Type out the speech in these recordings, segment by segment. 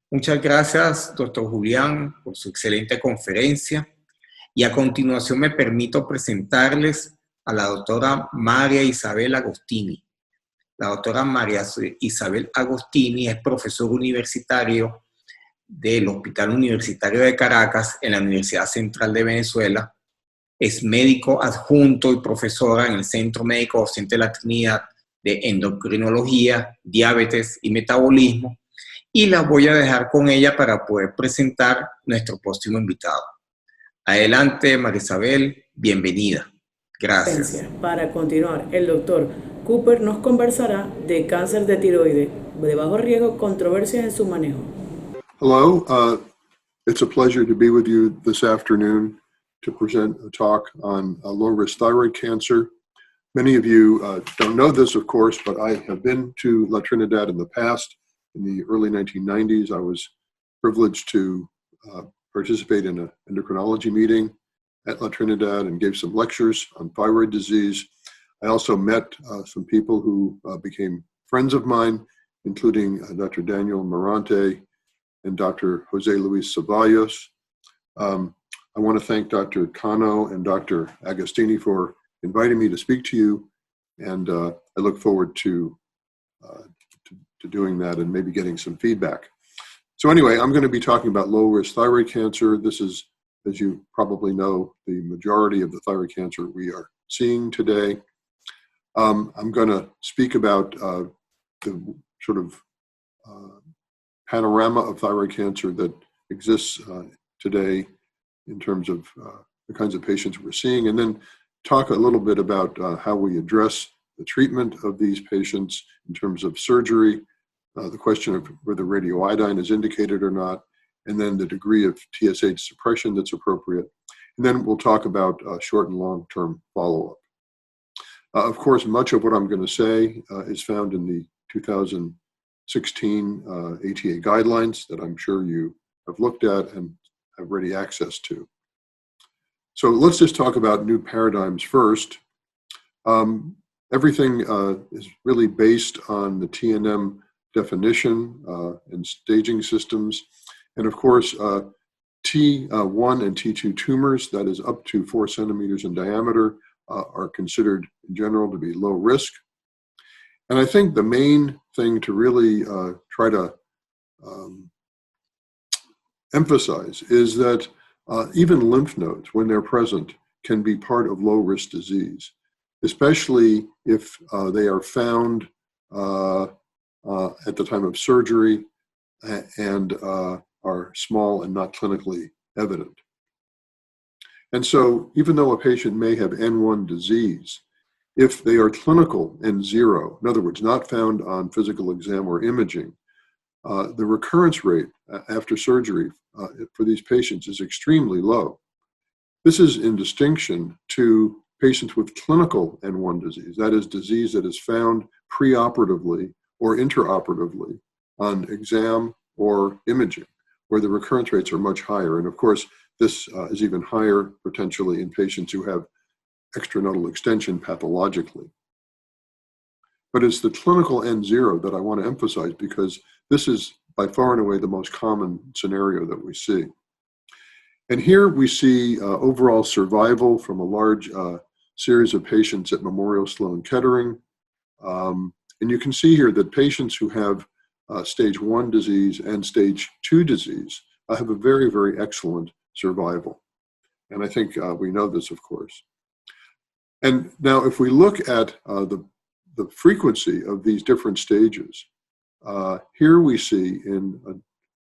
Muchas gracias, doctor Julián, por su excelente conferencia. Y a continuación me permito presentarles a la doctora María Isabel Agostini. La doctora María Isabel Agostini es profesor universitario del Hospital Universitario de Caracas en la Universidad Central de Venezuela. Es médico adjunto y profesora en el Centro Médico Docente de la Trinidad de Endocrinología, Diabetes y Metabolismo. Y la voy a dejar con ella para poder presentar nuestro próximo invitado. Adelante, María Isabel, bienvenida. Gracias. Para continuar, el doctor Cooper nos conversará de cáncer de tiroides de bajo riesgo, controversias en su manejo. Hello, it's a pleasure to be with you this afternoon to present a talk on low-risk thyroid cancer. Many of you don't know this, of course, but I have been to La Trinidad in the past. In the early 1990s, I was privileged to participate in an endocrinology meeting at La Trinidad and gave some lectures on thyroid disease. I also met some people who became friends of mine, including Dr. Daniel Morante and Dr. Jose Luis Ceballos. I want to thank Dr. Cano and Dr. Agostini for inviting me to speak to you, and I look forward to doing that and maybe getting some feedback. So anyway, I'm going to be talking about low-risk thyroid cancer. This is, as you probably know, the majority of the thyroid cancer we are seeing today. I'm going to speak about the sort of panorama of thyroid cancer that exists today in terms of the kinds of patients we're seeing, and then talk a little bit about how we address the treatment of these patients in terms of surgery, the question of whether radioiodine is indicated or not, and then the degree of TSH suppression that's appropriate. And then we'll talk about short and long-term follow-up. Of course, much of what I'm going to say is found in the 2016 ATA guidelines that I'm sure you have looked at and have ready access to. So let's just talk about new paradigms first. Everything is really based on the TNM definition and staging systems. And of course, T1 and T2 tumors, that is up to 4 centimeters in diameter, are considered in general to be low risk. And I think the main thing to really try to emphasize is that even lymph nodes, when they're present, can be part of low-risk disease, especially if they are found at the time of surgery and are small and not clinically evident. And so even though a patient may have N1 disease, if they are clinical N0, in other words, not found on physical exam or imaging, the recurrence rate after surgery for these patients is extremely low. This is in distinction to patients with clinical N1 disease, that is disease that is found preoperatively or intraoperatively on exam or imaging, where the recurrence rates are much higher. And of course, this is even higher potentially in patients who have extranodal extension pathologically. But it's the clinical N0 that I want to emphasize because this is by far and away the most common scenario that we see. And here we see overall survival from a large series of patients at Memorial Sloan Kettering. And you can see here that patients who have stage 1 disease and stage 2 disease have a very, very excellent survival. And I think we know this, of course. And now if we look at the frequency of these different stages, here we see in a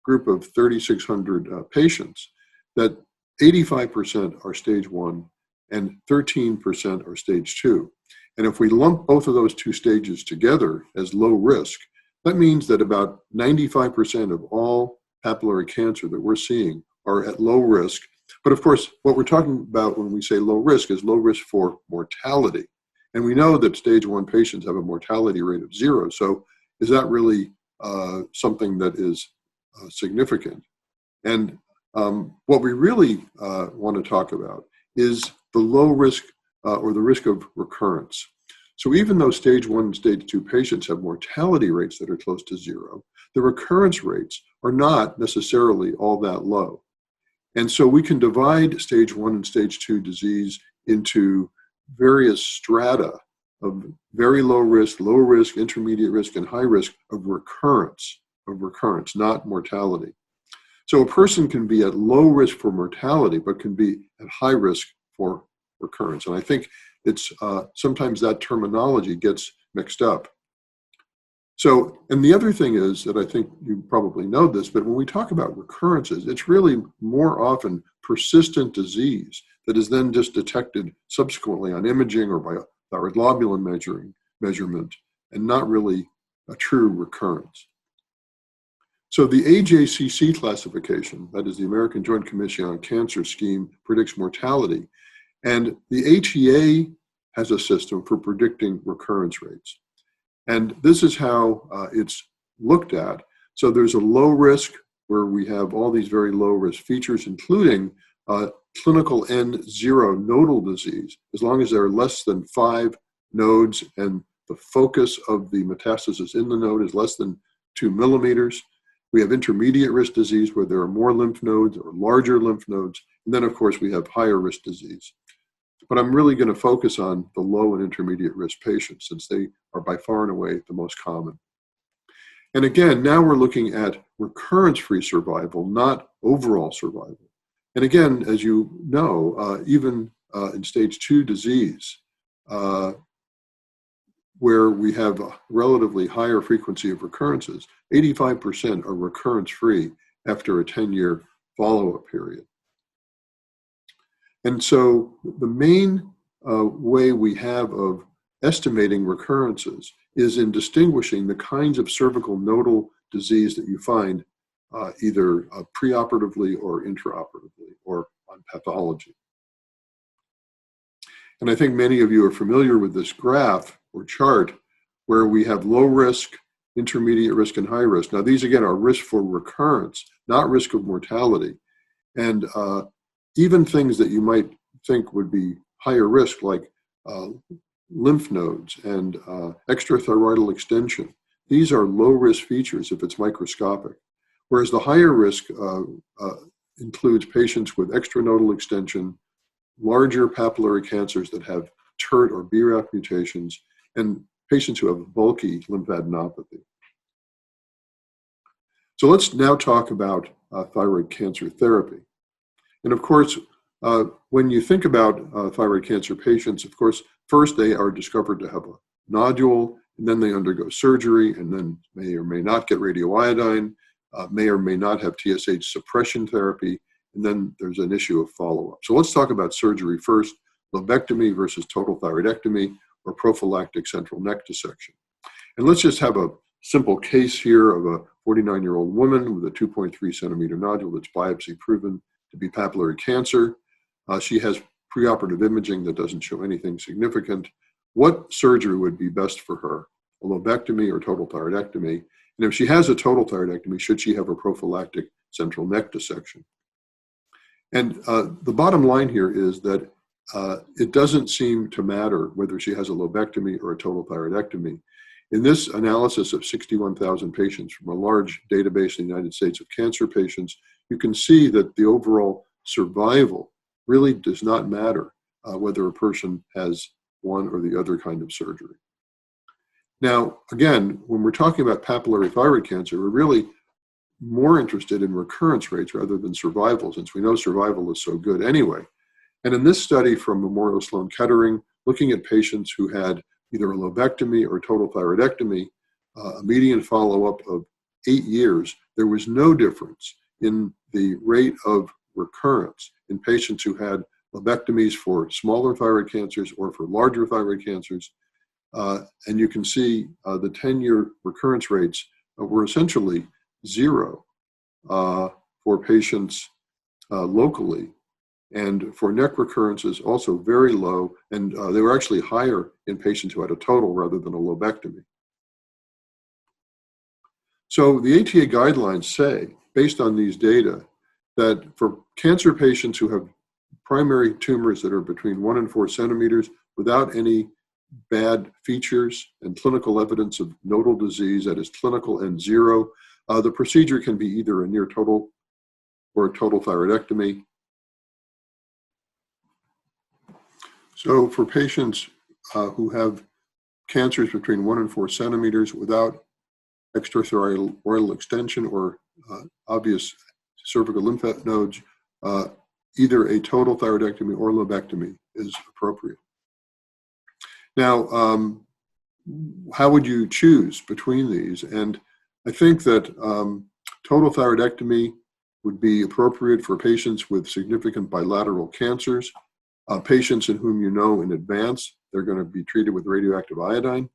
group of 3,600 patients that 85% are stage 1 and 13% are stage 2. And if we lump both of those two stages together as low risk, that means that about 95% of all papillary cancer that we're seeing are at low risk. But of course, what we're talking about when we say low risk is low risk for mortality. And we know that stage 1 patients have a mortality rate of 0. So is that really something that is significant? And what we really want to talk about is the low risk or the risk of recurrence. So even though stage 1 and stage 2 patients have mortality rates that are close to 0, the recurrence rates are not necessarily all that low. And so we can divide stage 1 and stage 2 disease into various strata of very low risk, intermediate risk, and high risk of recurrence, not mortality. So a person can be at low risk for mortality, but can be at high risk for recurrence. And I think it's sometimes that terminology gets mixed up. So, and the other thing is that I think you probably know this, but when we talk about recurrences, it's really more often persistent disease that is then just detected subsequently on imaging or by thyroid globulin measurement, and not really a true recurrence. So the AJCC classification, that is the American Joint Commission on Cancer scheme, predicts mortality, and the ATA has a system for predicting recurrence rates. And this is how it's looked at. So there's a low risk where we have all these very low risk features, including clinical N0 nodal disease, as long as there are less than 5 nodes and the focus of the metastasis in the node is less than 2 millimeters. We have intermediate risk disease where there are more lymph nodes or larger lymph nodes. And then, of course, we have higher risk disease. But I'm really going to focus on the low and intermediate risk patients since they are by far and away the most common. And again, now we're looking at recurrence-free survival, not overall survival. And again, as you know, even in stage 2 disease, where we have a relatively higher frequency of recurrences, 85% are recurrence-free after a 10-year follow-up period. And so the main way we have of estimating recurrences is in distinguishing the kinds of cervical nodal disease that you find either preoperatively or intraoperatively or on pathology. And I think many of you are familiar with this graph or chart where we have low risk, intermediate risk, and high risk. Now these again are risk for recurrence, not risk of mortality. And even things that you might think would be higher risk, like lymph nodes and extrathyroidal extension, these are low-risk features if it's microscopic. Whereas the higher risk includes patients with extranodal extension, larger papillary cancers that have TERT or BRAF mutations, and patients who have bulky lymphadenopathy. So let's now talk about thyroid cancer therapy. And of course, when you think about thyroid cancer patients, of course, first they are discovered to have a nodule, and then they undergo surgery, and then may or may not get radioiodine, may or may not have Tsh suppression therapy, and then there's an issue of follow-up. So let's talk about surgery first, lobectomy versus total thyroidectomy, or prophylactic central neck dissection. And let's just have a simple case here of a 49-year-old woman with a 2.3 centimeter nodule that's biopsy proven to be papillary cancer. She has preoperative imaging that doesn't show anything significant. What surgery would be best for her? A lobectomy or total thyroidectomy? And if she has a total thyroidectomy, should she have a prophylactic central neck dissection? And the bottom line here is that it doesn't seem to matter whether she has a lobectomy or a total thyroidectomy. In this analysis of 61,000 patients from a large database in the United States of cancer patients, you can see that the overall survival really does not matter whether a person has one or the other kind of surgery. Now, again, when we're talking about papillary thyroid cancer, we're really more interested in recurrence rates rather than survival, since we know survival is so good anyway. And in this study from Memorial Sloan Kettering, looking at patients who had either a lobectomy or total thyroidectomy, a median follow-up of 8 years, there was no difference in the rate of recurrence in patients who had lobectomies for smaller thyroid cancers or for larger thyroid cancers. And you can see the 10-year recurrence rates were essentially 0 for patients locally. And for neck recurrences, also very low, and they were actually higher in patients who had a total rather than a lobectomy. So the ATA guidelines say, based on these data, that for cancer patients who have primary tumors that are between 1 and 4 centimeters without any bad features and clinical evidence of nodal disease, that is clinical N0, The procedure can be either a near total or a total thyroidectomy. So for patients who have cancers between 1 and 4 centimeters without extrathyroidal extension or obvious cervical lymph nodes, either a total thyroidectomy or lobectomy is appropriate. Now, how would you choose between these? And I think that total thyroidectomy would be appropriate for patients with significant bilateral cancers, patients in whom you know in advance they're going to be treated with radioactive iodine,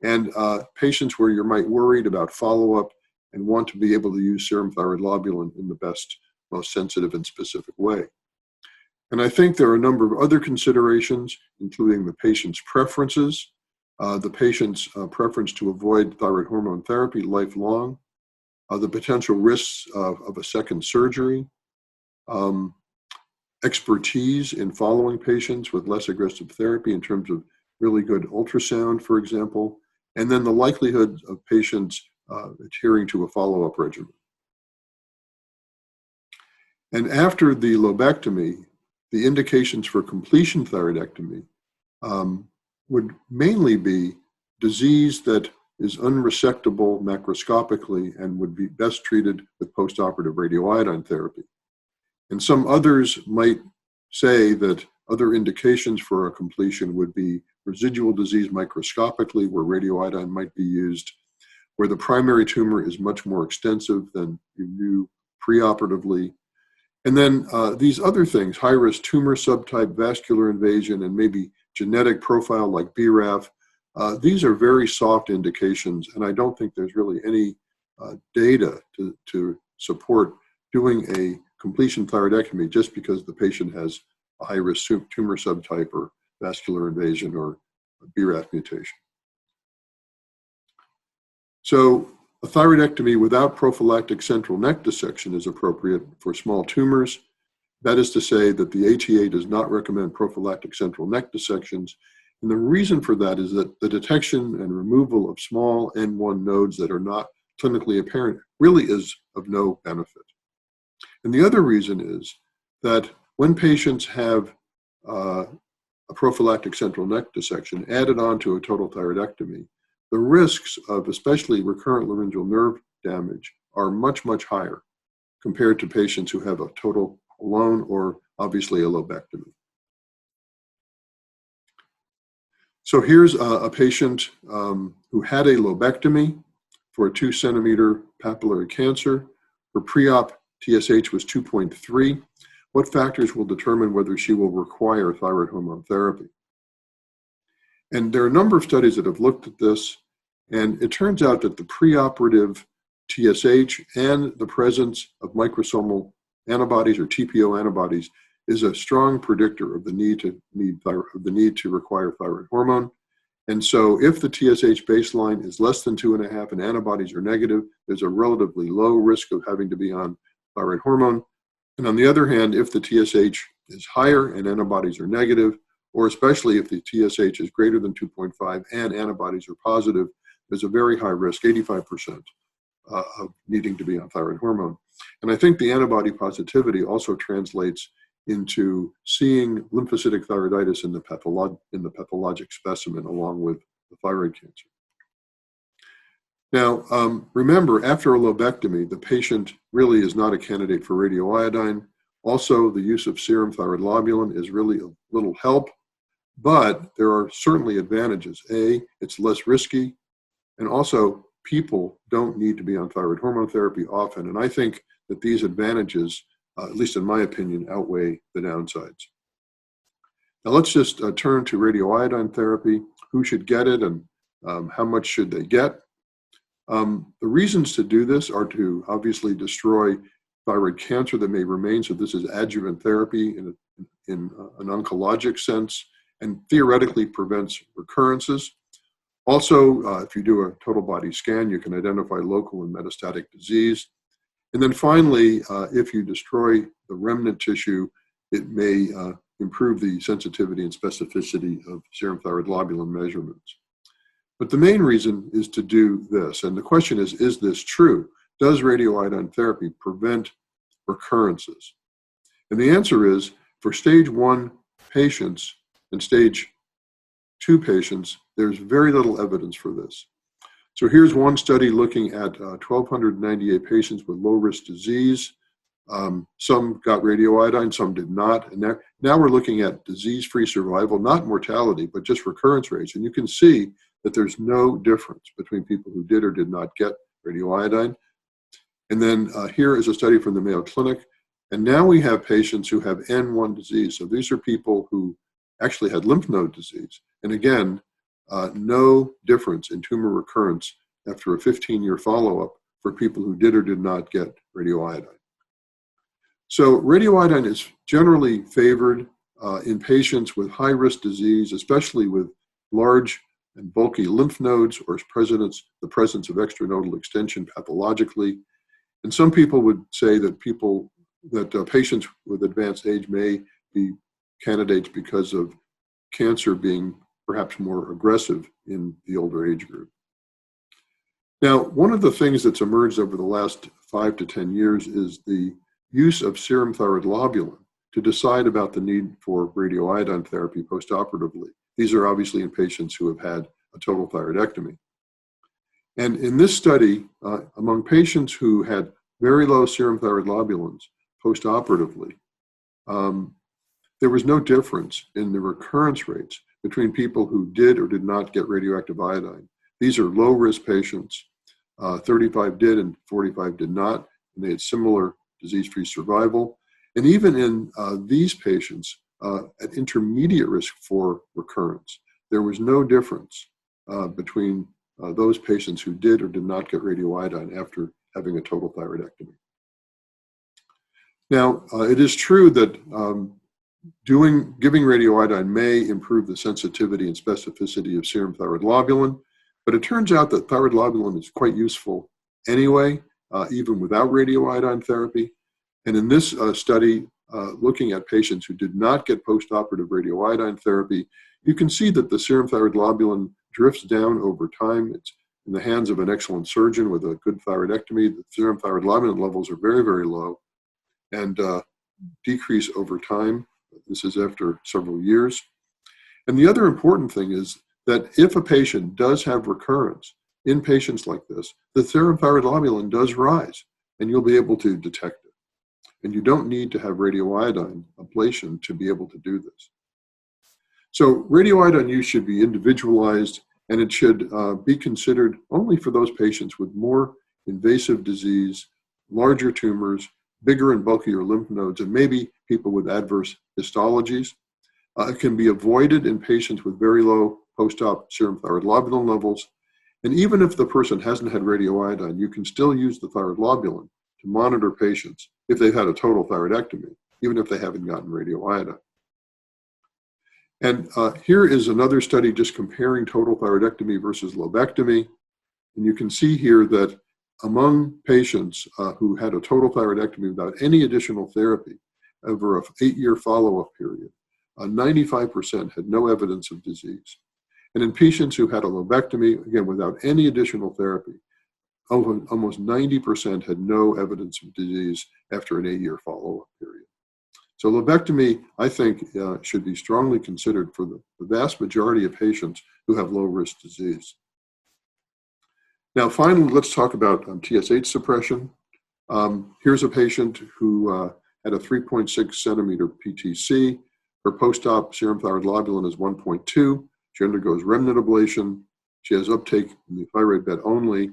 and patients where you might worried about follow-up and want to be able to use serum thyroid globulin in the best, most sensitive and specific way. And I think there are a number of other considerations, including the patient's preferences, the patient's preference to avoid thyroid hormone therapy lifelong, the potential risks of a second surgery, expertise in following patients with less aggressive therapy in terms of really good ultrasound, for example, and then the likelihood of patients adhering to a follow-up regimen. And after the lobectomy, the indications for completion thyroidectomy would mainly be disease that is unresectable macroscopically and would be best treated with post-operative radioiodine therapy. And some others might say that other indications for a completion would be residual disease microscopically, where radioiodine might be used, where the primary tumor is much more extensive than you knew preoperatively. And then these other things, high-risk tumor subtype, vascular invasion, and maybe genetic profile like BRAF, these are very soft indications, and I don't think there's really any data to support doing a completion thyroidectomy just because the patient has a high-risk tumor subtype or vascular invasion or a BRAF mutation. So a thyroidectomy without prophylactic central neck dissection is appropriate for small tumors. That is to say that the ATA does not recommend prophylactic central neck dissections. And the reason for that is that the detection and removal of small N1 nodes that are not clinically apparent really is of no benefit. And the other reason is that when patients have a prophylactic central neck dissection added on to a total thyroidectomy, the risks of especially recurrent laryngeal nerve damage are much, much higher compared to patients who have a total alone or obviously a lobectomy. So here's a patient who had a lobectomy for a 2-centimeter papillary cancer. Her pre-op TSH was 2.3. What factors will determine whether she will require thyroid hormone therapy? And there are a number of studies that have looked at this, and it turns out that the preoperative TSH and the presence of microsomal antibodies or TPO antibodies is a strong predictor of the need to require thyroid hormone. And so if the TSH baseline is less than 2.5 and antibodies are negative, there's a relatively low risk of having to be on thyroid hormone. And on the other hand, if the TSH is higher and antibodies are negative, or especially if the TSH is greater than 2.5 and antibodies are positive, there's a very high risk, 85%, of needing to be on thyroid hormone. And I think the antibody positivity also translates into seeing lymphocytic thyroiditis in the pathologic specimen along with the thyroid cancer. Now, remember, after a lobectomy, the patient really is not a candidate for radioiodine. Also, the use of serum thyroid globulin is really a little help, but there are certainly advantages. A, it's less risky, and also people don't need to be on thyroid hormone therapy often, and I think that these advantages, at least in my opinion, outweigh the downsides. Now let's just turn to radioiodine therapy. Who should get it and how much should they get? The reasons to do this are to obviously destroy thyroid cancer that may remain, so this is adjuvant therapy in an oncologic sense, and theoretically prevents recurrences. Also, if you do a total body scan, you can identify local and metastatic disease. And then finally, if you destroy the remnant tissue, it may improve the sensitivity and specificity of serum thyroid globulin measurements. But the main reason is to do this. And the question is this true? does radioiodine therapy prevent recurrences? And the answer is, for stage 1 patients and stage 2 patients, there's very little evidence for this. So here's one study looking at 1,298 patients with low-risk disease. Some got radioiodine, some did not. And now we're looking at disease-free survival, not mortality, but just recurrence rates. And you can see that there's no difference between people who did or did not get radioiodine. And then here is a study from the Mayo Clinic. And now we have patients who have N1 disease. So these are people who actually had lymph node disease. And again, no difference in tumor recurrence after a 15-year follow-up for people who did or did not get radioiodine. So radioiodine is generally favored in patients with high-risk disease, especially with large and bulky lymph nodes or the presence of extranodal extension pathologically. And some people would say that patients with advanced age may be candidates because of cancer being perhaps more aggressive in the older age group. Now, one of the things that's emerged over the last 5 to 10 years is the use of serum thyroid globulin to decide about the need for radioiodine therapy postoperatively. These are obviously in patients who have had a total thyroidectomy. And in this study, among patients who had very low serum thyroid globulins postoperatively, there was no difference in the recurrence rates between people who did or did not get radioactive iodine. These are low-risk patients. 35 did and 45 did not, and they had similar disease-free survival. And even in these patients at intermediate risk for recurrence, there was no difference between those patients who did or did not get radioiodine after having a total thyroidectomy. Now, it is true that giving radioiodine may improve the sensitivity and specificity of serum thyroid globulin, but it turns out that thyroid globulin is quite useful anyway, even without radioiodine therapy. And in this study, looking at patients who did not get postoperative radioiodine therapy, you can see that the serum thyroid globulin drifts down over time. It's in the hands of an excellent surgeon with a good thyroidectomy. The serum thyroid globulin levels are very, very low and decrease over time. This is after several years. And the other important thing is that if a patient does have recurrence in patients like this, the serum thyroid globulin does rise, and you'll be able to detect it. And you don't need to have radioiodine ablation to be able to do this. So radioiodine use should be individualized, and it should be considered only for those patients with more invasive disease, larger tumors, bigger and bulkier lymph nodes, and maybe people with adverse histologies. It can be avoided in patients with very low post-op serum thyroid globulin levels. And even if the person hasn't had radioiodine, you can still use the thyroid globulin to monitor patients if they've had a total thyroidectomy, even if they haven't gotten radioiodine. And here is another study just comparing total thyroidectomy versus lobectomy. And you can see here that among patients who had a total thyroidectomy without any additional therapy over an 8-year follow-up period, 95% had no evidence of disease. And in patients who had a lobectomy, again, without any additional therapy, almost 90% had no evidence of disease after an 8-year follow-up period. So lobectomy, I think, should be strongly considered for the vast majority of patients who have low-risk disease. Now, finally, let's talk about TSH suppression. Here's a patient who had a 3.6 centimeter PTC. Her post-op serum thyroid globulin is 1.2. She undergoes remnant ablation. She has uptake in the thyroid bed only.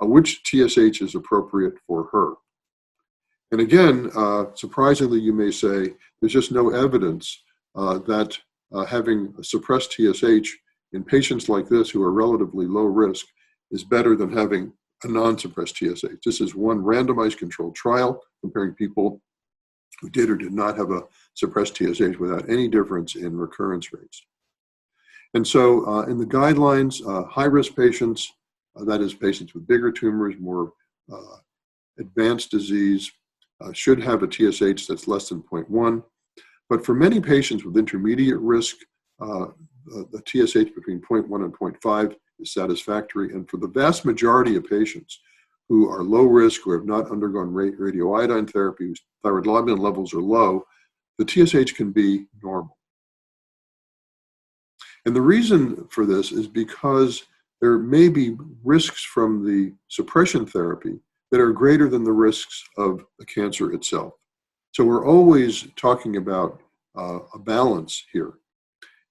Which TSH is appropriate for her? And again, surprisingly, you may say, there's just no evidence that having a suppressed TSH in patients like this who are relatively low risk is better than having a non-suppressed TSH. This is one randomized controlled trial comparing people who did or did not have a suppressed TSH without any difference in recurrence rates. And so in the guidelines, high-risk patients, that is patients with bigger tumors, more advanced disease, should have a TSH that's less than 0.1. But for many patients with intermediate risk, the TSH between 0.1 and 0.5 is satisfactory. And for the vast majority of patients who are low risk, who have not undergone radioiodine therapy, whose thyroid globulin levels are low, the TSH can be normal. And the reason for this is because there may be risks from the suppression therapy that are greater than the risks of the cancer itself. So we're always talking about a balance here.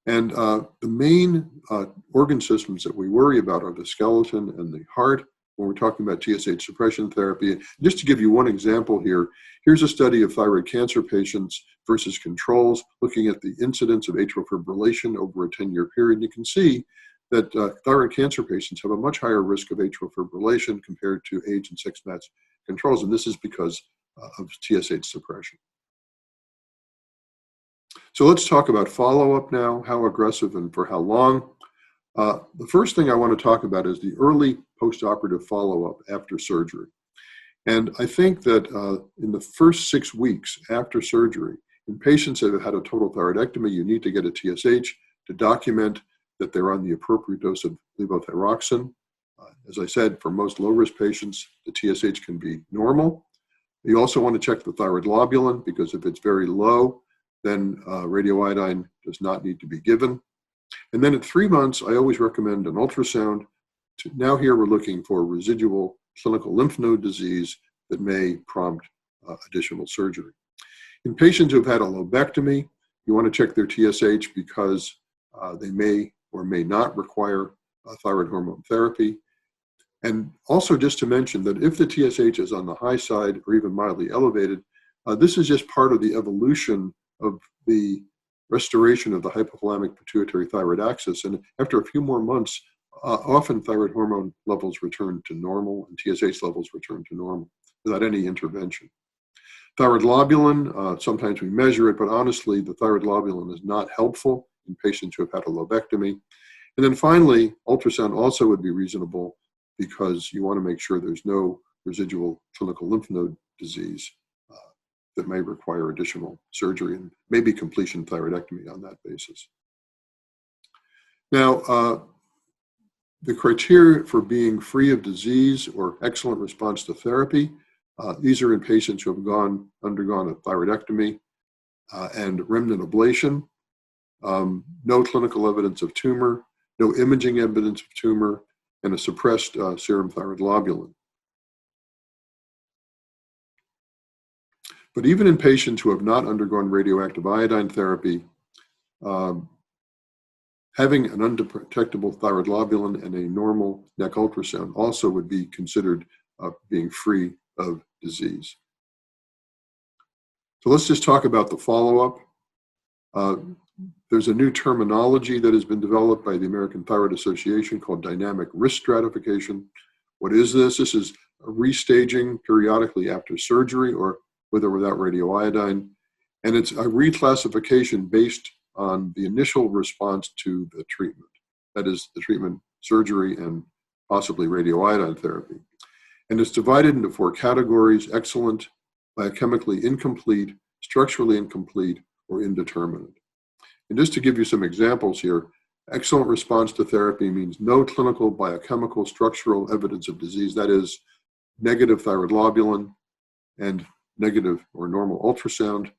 And the main organ systems that we worry about are the skeleton and the heart when we're talking about TSH suppression therapy. Just to give you one example here, here's a study of thyroid cancer patients versus controls, looking at the incidence of atrial fibrillation over a 10-year period. You can see that thyroid cancer patients have a much higher risk of atrial fibrillation compared to age and sex matched controls, and this is because of TSH suppression. So let's talk about follow-up now, how aggressive and for how long. The first thing I want to talk about is the early post-operative follow-up after surgery. And I think that in the first 6 weeks after surgery, in patients that have had a total thyroidectomy, you need to get a TSH to document that they're on the appropriate dose of levothyroxine. As I said, for most low-risk patients, the TSH can be normal. You also want to check the thyroid globulin, because if it's very low, then radioiodine does not need to be given. And then at 3 months, I always recommend an ultrasound. Now here we're looking for residual clinical lymph node disease that may prompt additional surgery. In patients who have had a lobectomy, you want to check their TSH because they may or may not require thyroid hormone therapy. And also just to mention that if the TSH is on the high side or even mildly elevated, this is just part of the evolution of the restoration of the hypothalamic pituitary thyroid axis. And after a few more months, often thyroid hormone levels return to normal and TSH levels return to normal without any intervention. Thyroid globulin, sometimes we measure it, but honestly, the thyroid globulin is not helpful in patients who have had a lobectomy. And then finally, ultrasound also would be reasonable because you want to make sure there's no residual clinical lymph node disease that may require additional surgery and maybe completion thyroidectomy on that basis. Now, the criteria for being free of disease or excellent response to therapy, these are in patients who have undergone a thyroidectomy and remnant ablation, no clinical evidence of tumor, no imaging evidence of tumor, and a suppressed serum thyroid globulin. But even in patients who have not undergone radioactive iodine therapy, having an undetectable thyroid globulin and a normal neck ultrasound also would be considered being free of disease. So let's just talk about the follow-up. There's a new terminology that has been developed by the American Thyroid Association called dynamic risk stratification. What is this? This is a restaging periodically after surgery or with or without radioiodine. And it's a reclassification based on the initial response to the treatment. That is the treatment, surgery, and possibly radioiodine therapy. And it's divided into 4 categories: excellent, biochemically incomplete, structurally incomplete, or indeterminate. And just to give you some examples here, excellent response to therapy means no clinical, biochemical, structural evidence of disease. That is negative thyroid globulin and negative or normal ultrasound.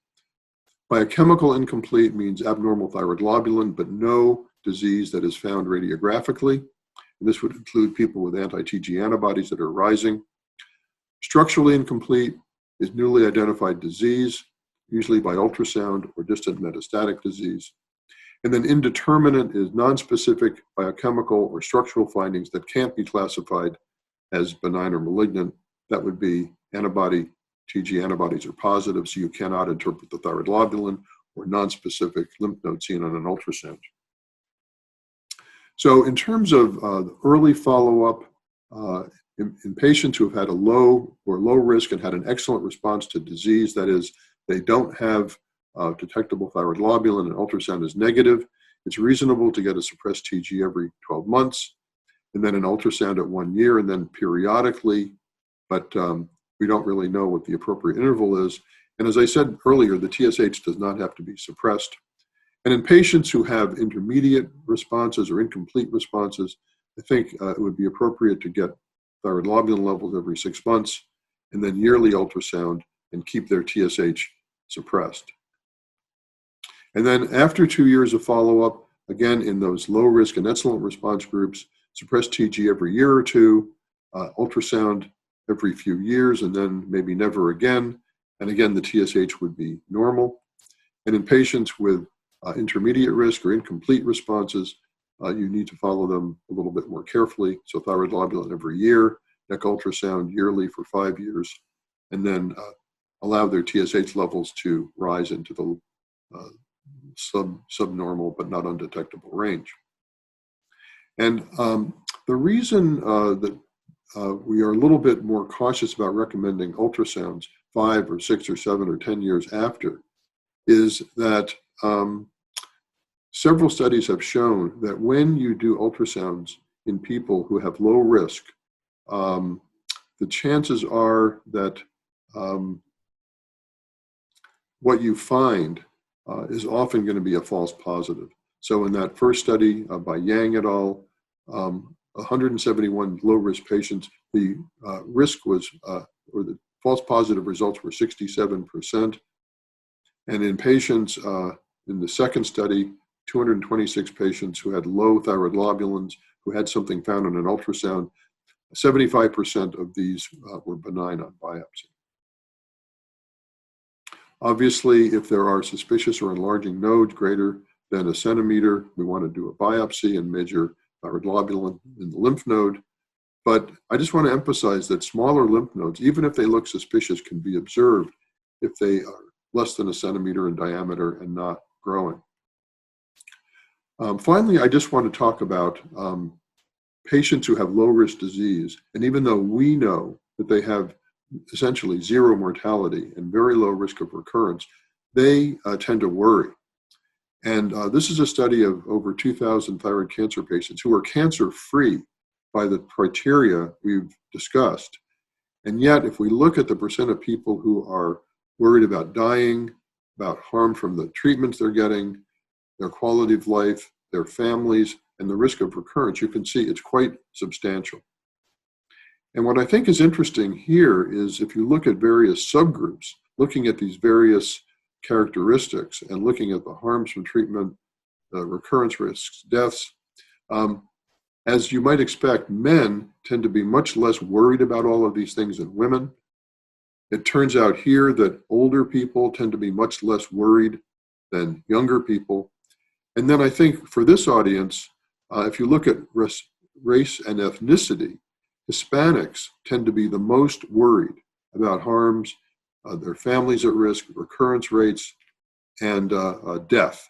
Biochemical incomplete means abnormal thyroid globulin, but no disease that is found radiographically. And this would include people with anti-TG antibodies that are rising. Structurally incomplete is newly identified disease, usually by ultrasound or distant metastatic disease. And then indeterminate is nonspecific biochemical or structural findings that can't be classified as benign or malignant. That would be TG antibodies are positive, so you cannot interpret the thyroid globulin, or nonspecific lymph node seen on an ultrasound. So in terms of the early follow-up, in patients who have had a low or low risk and had an excellent response to disease, that is, they don't have detectable thyroid globulin and ultrasound is negative, it's reasonable to get a suppressed TG every 12 months, and then an ultrasound at 1 year, and then periodically, but we don't really know what the appropriate interval is. And as I said earlier, the TSH does not have to be suppressed. And in patients who have intermediate responses or incomplete responses, I think it would be appropriate to get thyroid globulin levels every 6 months, and then yearly ultrasound and keep their TSH suppressed. And then after 2 years of follow-up, again, in those low-risk and excellent response groups, suppress TG every year or two, ultrasound every few years, and then maybe never again. And again, the TSH would be normal. And in patients with intermediate risk or incomplete responses, you need to follow them a little bit more carefully. So thyroid globulin every year, neck ultrasound yearly for 5 years, and then allow their TSH levels to rise into the subnormal but not undetectable range. And the reason that we are a little bit more cautious about recommending ultrasounds 5 or 6 or 7 or 10 years after is that several studies have shown that when you do ultrasounds in people who have low risk, the chances are that what you find is often going to be a false positive. So in that first study by Yang et al., 171 low-risk patients, the risk was, or the false positive results were 67%. And in patients in the second study, 226 patients who had low thyroid globulins, who had something found on an ultrasound, 75% of these were benign on biopsy. Obviously, if there are suspicious or enlarging nodes greater than 1 centimeter, we want to do a biopsy and measure thyroid globulin in the lymph node. But I just want to emphasize that smaller lymph nodes, even if they look suspicious, can be observed if they are less than 1 centimeter in diameter and not growing. Finally, I just want to talk about patients who have low-risk disease. And even though we know that they have essentially zero mortality and very low risk of recurrence, they tend to worry. And this is a study of over 2,000 thyroid cancer patients who are cancer-free by the criteria we've discussed. And yet, if we look at the percent of people who are worried about dying, about harm from the treatments they're getting, their quality of life, their families, and the risk of recurrence, you can see it's quite substantial. And what I think is interesting here is if you look at various subgroups, looking at these various characteristics and looking at the harms from treatment, recurrence risks, deaths, as you might expect, men tend to be much less worried about all of these things than women. It turns out here that older people tend to be much less worried than younger people. And then I think for this audience, if you look at race and ethnicity, Hispanics tend to be the most worried about harms, their families at risk, recurrence rates, and death.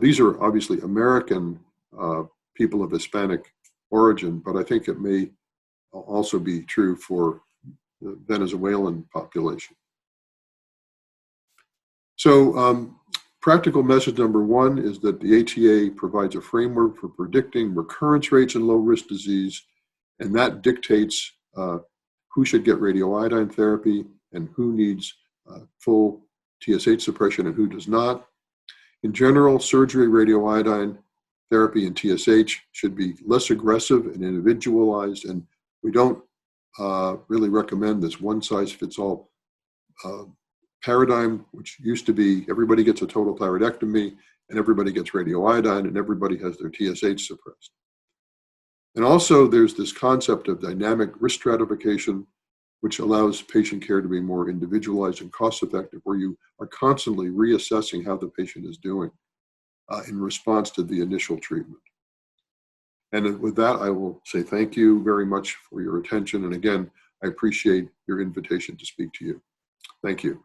These are obviously American people of Hispanic origin, but I think it may also be true for the Venezuelan population. So practical message number one is that the ATA provides a framework for predicting recurrence rates in low-risk disease, and that dictates who should get radioiodine therapy and who needs full TSH suppression and who does not. In general, surgery, radioiodine therapy, and TSH should be less aggressive and individualized, and we don't really recommend this one-size-fits-all paradigm, which used to be everybody gets a total thyroidectomy and everybody gets radioiodine and everybody has their TSH suppressed. And also there's this concept of dynamic risk stratification, which allows patient care to be more individualized and cost-effective, where you are constantly reassessing how the patient is doing in response to the initial treatment. And with that, I will say thank you very much for your attention. And again, I appreciate your invitation to speak to you. Thank you.